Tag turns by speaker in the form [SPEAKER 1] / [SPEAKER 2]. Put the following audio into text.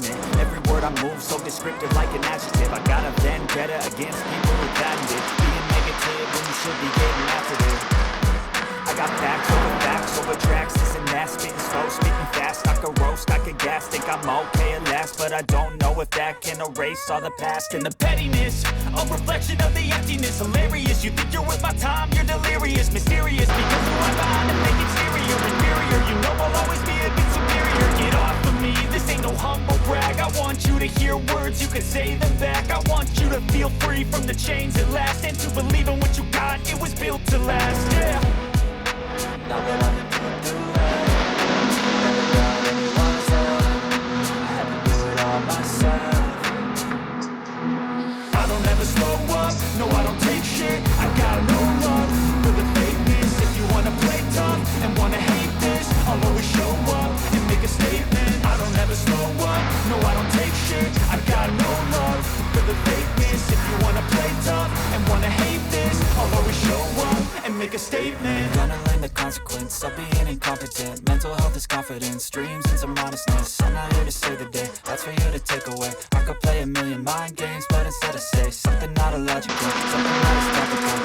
[SPEAKER 1] passionate. Every word I move so descriptive like an adjective. I got a vendetta against people who patented being negative when you should be getting after it. I got facts over tracks, this and that, spitting slow, speaking fast. I could roast, I could gas, think I'm okay at last, but I don't know if that can erase all the past. And the pettiness, a reflection of the emptiness. Hilarious, you think you're worth my time, you're delirious. Mysterious, because who I'm behind to make exterior inferior. You know I'll always be a bit superior. Get off of me, this ain't no humble brag. I want you to hear words, you can say them back. I want you to feel free from the chains at last, and to believe in what you got, it was built to last, yeah.
[SPEAKER 2] Now that I've been through that, never got anyone's help. I had to do it all myself.
[SPEAKER 1] I don't ever slow up, no I don't take shit. I got no love for the fakeness. If you wanna play tough and wanna hate this, I'll always show up and make a statement. I don't ever slow up, no I don't take shit. I got no love for the fakeness. If you wanna play tough and wanna hate this, I'll always show up and make a statement.
[SPEAKER 2] Gonna learn the consequence of being incompetent. Mental health is confidence, dreams and some honestness. I'm not here to save the day, that's for you to take away. I could play a million mind games, but instead I say something not illogical, something not as topical.